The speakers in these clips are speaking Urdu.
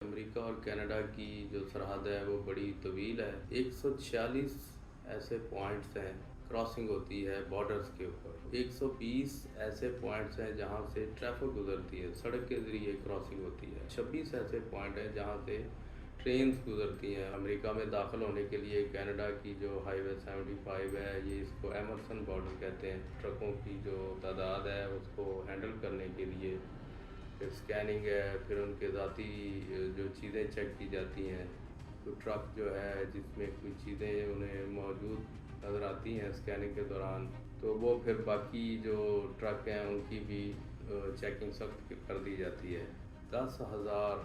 امریکہ اور کینیڈا کی جو سرحد ہے وہ بڑی طویل ہے۔ 146 ایسے پوائنٹس ہیں، کراسنگ ہوتی ہے بارڈرز کے اوپر۔ 120 ایسے پوائنٹس ہیں جہاں سے ٹریفک گزرتی ہے، سڑک کے ذریعے کراسنگ ہوتی ہے۔ 26 ایسے پوائنٹ ہیں جہاں سے ٹرینز گزرتی ہیں۔ امریکہ میں داخل ہونے کے لیے کینیڈا کی جو ہائی وے 75 ہے، یہ اس کو ایمرسن بارڈر کہتے ہیں۔ ٹرکوں کی جو تعداد ہے اس کو ہینڈل کرنے کے لیے پھر سکیننگ ہے، پھر ان کے ذاتی جو چیزیں چیک کی جاتی ہیں۔ تو ٹرک جو ہے جس میں کوئی چیزیں انہیں موجود نظر آتی ہیں سکیننگ کے دوران، تو وہ پھر باقی جو ٹرک ہیں ان کی بھی چیکنگ سخت کر دی جاتی ہے۔ 10,000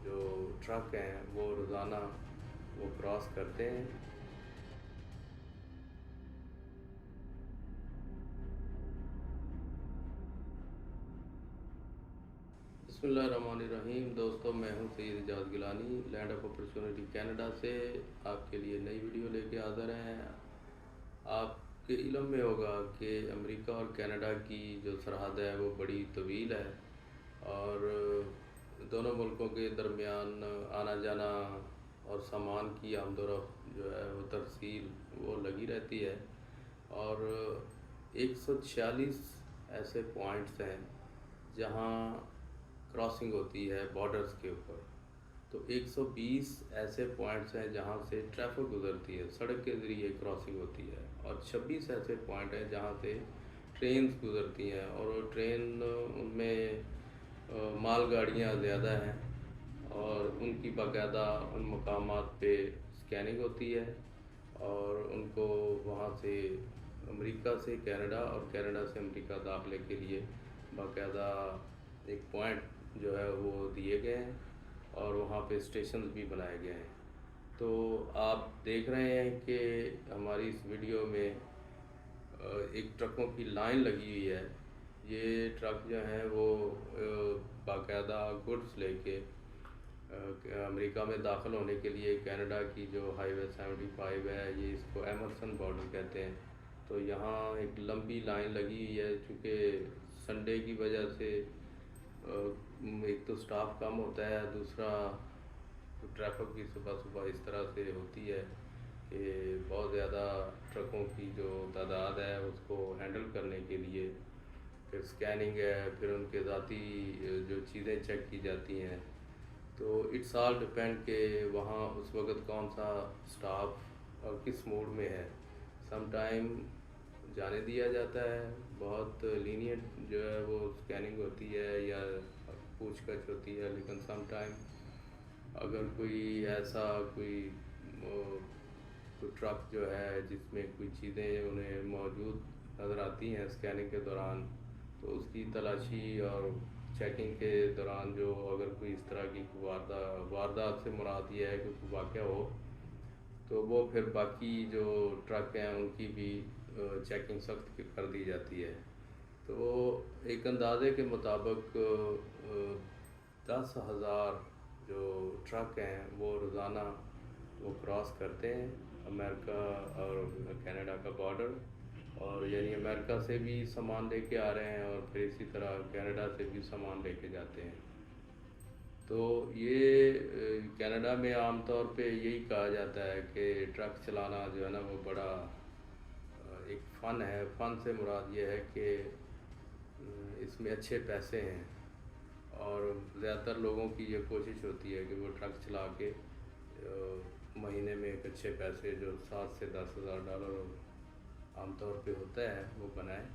جو ٹرک ہیں وہ روزانہ وہ کراس کرتے ہیں۔ بسم اللہ الرحمن الرحیم۔ دوستو، میں ہوں سید اعجاز گیلانی، لینڈ آف اپرچونٹی کینیڈا سے آپ کے لیے نئی ویڈیو لے کے حاضر ہیں۔ آپ کے علم میں ہوگا کہ امریکہ اور کینیڈا کی جو سرحد ہے وہ بڑی طویل ہے اور دونوں ملکوں کے درمیان آنا جانا اور سامان کی آمد و رفت جو ہے وہ ترسیل وہ لگی رہتی ہے۔ اور 146 ایسے پوائنٹس ہیں جہاں کراسنگ ہوتی ہے بارڈرز کے اوپر۔ تو 120 ایسے پوائنٹس ہیں جہاں سے ٹریفک گزرتی ہے، سڑک کے ذریعے کراسنگ ہوتی ہے، اور 26 ایسے پوائنٹ ہیں جہاں سے ٹرینز گزرتی ہیں، اور وہ ٹرین ان میں مال گاڑیاں زیادہ ہیں اور ان کی باقاعدہ ان مقامات پہ سکیننگ ہوتی ہے، اور ان کو وہاں سے امریکہ سے کینیڈا اور کینیڈا سے امریکہ داخلے کے لیے باقاعدہ ایک پوائنٹ جو ہے وہ دیے گئے ہیں اور وہاں پہ اسٹیشنز بھی بنائے گئے ہیں۔ تو آپ دیکھ رہے ہیں کہ ہماری اس ویڈیو میں ایک ٹرکوں کی لائن لگی ہوئی ہے۔ یہ ٹرک جو ہیں وہ باقاعدہ گڈس لے کے امریکہ میں داخل ہونے کے لیے کینیڈا کی جو ہائی وے 75 ہے، یہ اس کو ایمرسن بارڈر کہتے ہیں۔ تو یہاں ایک لمبی لائن لگی ہوئی ہے، چونکہ سنڈے کی وجہ سے ایک تو سٹاف کم ہوتا ہے، دوسرا ٹریفک بھی صبح صبح اس طرح سے ہوتی ہے کہ بہت زیادہ ٹرکوں کی جو تعداد ہے اس کو ہینڈل کرنے کے لیے پھر سکیننگ ہے، پھر ان کے ذاتی جو چیزیں چیک کی جاتی ہیں۔ تو اٹس آل ڈپینڈ کہ وہاں اس وقت کون سا سٹاف اور کس موڈ میں ہے۔ سم ٹائم جانے دیا جاتا ہے، بہت لینینٹ جو ہے وہ سکیننگ ہوتی ہے یا پوچھ گچھ ہوتی ہے، لیکن سم ٹائم اگر کوئی ایسا کوئی ٹرک جو ہے جس میں کوئی چیزیں انہیں موجود نظر آتی ہیں سکیننگ کے دوران، تو اس کی تلاشی اور چیکنگ کے دوران جو اگر کوئی اس طرح کی واردات سے مراد یہ ہے کہ کوئی واقعہ ہو، تو وہ پھر باقی جو ٹرک ہیں ان کی بھی چیکنگ سخت کر دی جاتی ہے۔ تو ایک اندازے کے مطابق 10,000 جو ٹرک ہیں وہ روزانہ وہ کراس کرتے ہیں امریکہ اور کینیڈا کا بارڈر، اور یعنی امریکہ سے بھی سامان لے کے آ رہے ہیں اور پھر اسی طرح کینیڈا سے بھی سامان لے کے جاتے ہیں۔ تو یہ کینیڈا میں عام طور پہ یہی کہا جاتا ہے کہ ٹرک چلانا جو ہے نا وہ بڑا ایک فن ہے۔ فن سے مراد یہ ہے کہ اس میں اچھے پیسے ہیں، اور زیادہ تر لوگوں کی یہ کوشش ہوتی ہے کہ وہ ٹرک چلا کے مہینے میں ایک اچھے پیسے جو 7 سے 10,000 ڈالر عام طور پہ ہوتا ہے وہ بنائیں۔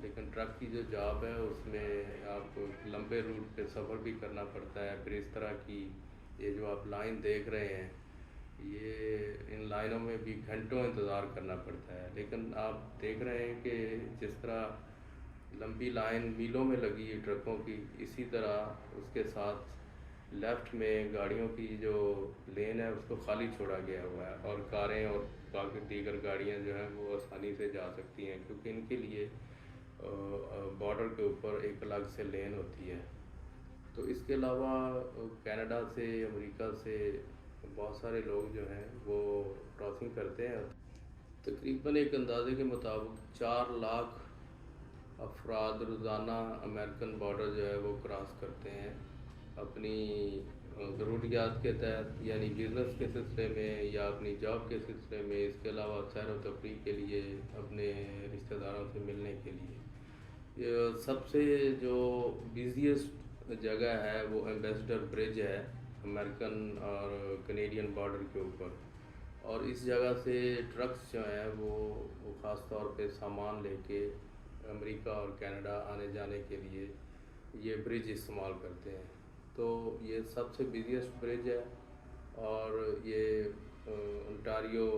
لیکن ٹرک کی جو جاب ہے اس میں آپ کو لمبے روٹ پہ سفر بھی کرنا پڑتا ہے۔ پھر اس طرح کی یہ جو آپ لائن دیکھ رہے ہیں، یہ ان لائنوں میں بھی گھنٹوں انتظار کرنا پڑتا ہے، لیکن آپ دیکھ رہے ہیں کہ جس طرح لمبی لائن میلوں میں لگی ہے ٹرکوں کی، اسی طرح اس کے ساتھ لیفٹ میں گاڑیوں کی جو لین ہے اس کو خالی چھوڑا گیا ہوا ہے، اور کاریں اور باقی دیگر گاڑیاں جو ہیں وہ آسانی سے جا سکتی ہیں، کیونکہ ان کے لیے بارڈر کے اوپر ایک الگ سے لین ہوتی ہے۔ تو اس کے علاوہ کینیڈا سے، امریکہ سے بہت سارے لوگ جو ہیں وہ کراسنگ کرتے ہیں۔ تقریباً ایک اندازے کے مطابق 4 لاکھ افراد روزانہ امریکن بارڈر جو ہے وہ کراس کرتے ہیں اپنی ضروریات کے تحت، یعنی بزنس کے سلسلے میں یا اپنی جاب کے سلسلے میں، اس کے علاوہ سیر و تفریح کے لیے، اپنے رشتہ داروں سے ملنے کے لیے، یہ سب سے جو بزیسٹ جگہ ہے وہ ایمبیسڈر برج ہے، امریکن اور کینیڈین بارڈر کے اوپر۔ اور اس جگہ سے ٹرکس جو ہیں وہ خاص طور پہ سامان لے کے امریکہ اور کینیڈا آنے جانے کے لیے یہ برج استعمال کرتے ہیں۔ تو یہ سب سے بزیسٹ برج ہے، اور یہ انٹاریو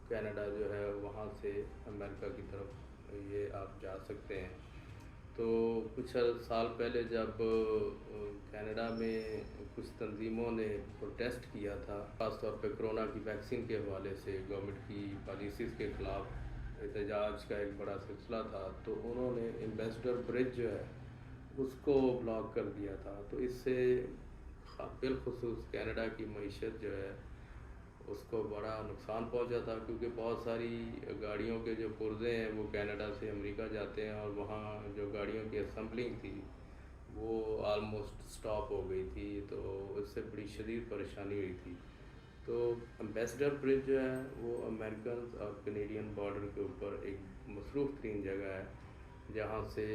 کینیڈا جو ہے وہاں سے امریکہ کی طرف یہ آپ جا سکتے ہیں۔ تو کچھ سال پہلے جب کینیڈا میں کچھ تنظیموں نے پروٹیسٹ کیا تھا، خاص طور پہ کرونا کی ویکسین کے حوالے سے گورنمنٹ کی پالیسیز کے خلاف احتجاج کا ایک بڑا سلسلہ تھا، تو انہوں نے ایمبیسڈر برج جو ہے اس کو بلاک کر دیا تھا۔ تو اس سے بالخصوص کینیڈا کی معیشت جو ہے اس کو بڑا نقصان پہنچا تھا، کیونکہ بہت ساری گاڑیوں کے جو پرزے ہیں وہ کینیڈا سے امریکہ جاتے ہیں، اور وہاں جو گاڑیوں کی اسمبلنگ تھی وہ آلموسٹ سٹاپ ہو گئی تھی، تو اس سے بڑی شدید پریشانی ہوئی تھی۔ تو ایمبیسڈر برج جو ہے وہ امریکن اور کینیڈین بارڈر کے اوپر ایک مصروف ترین جگہ ہے، جہاں سے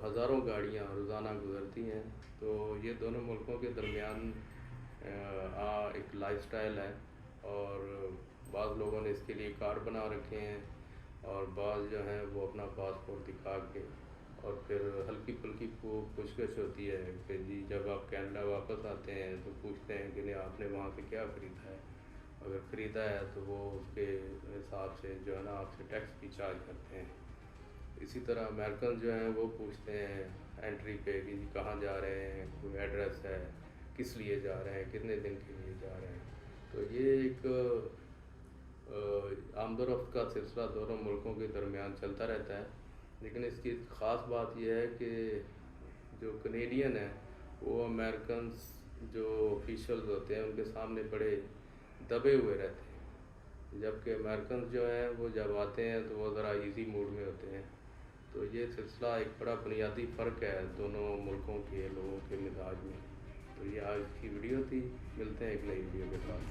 ہزاروں گاڑیاں روزانہ گزرتی ہیں۔ تو یہ دونوں ملکوں کے درمیان ایک لائف سٹائل ہے، اور بعض لوگوں نے اس کے لیے کارڈ بنا رکھے ہیں، اور بعض جو ہیں وہ اپنا پاسپورٹ دکھا کے، اور پھر ہلکی پھلکی پوچھ گچھ ہوتی ہے کہ جی جب آپ کینیڈا واپس آتے ہیں تو پوچھتے ہیں کہ نہیں آپ نے وہاں سے کیا خریدا ہے، اگر خریدا ہے تو وہ اس کے حساب سے جو ہے نا آپ سے ٹیکس بھی چارج کرتے ہیں۔ اسی طرح امریکن جو ہیں وہ پوچھتے ہیں انٹری پہ کہ جی کہاں جا رہے ہیں، کوئی ایڈریس ہے، کس لیے جا رہے ہیں، کتنے دن کے لیے جا رہے ہیں۔ تو یہ ایک آمد و رفت کا سلسلہ دونوں ملکوں کے درمیان چلتا رہتا ہے، لیکن اس کی خاص بات یہ ہے کہ جو کینیڈین ہیں وہ امریکنس جو آفیشلز ہوتے ہیں ان کے سامنے بڑے دبے ہوئے رہتے ہیں، جبکہ امریکنز جو ہیں وہ جب آتے ہیں تو وہ ذرا ایزی موڈ میں ہوتے ہیں۔ تو یہ سلسلہ ایک بڑا بنیادی فرق ہے دونوں ملکوں کے لوگوں کے مزاج میں۔ تو یہ آج کی ویڈیو تھی، ملتے ہیں ایک نئی ویڈیو کے ساتھ۔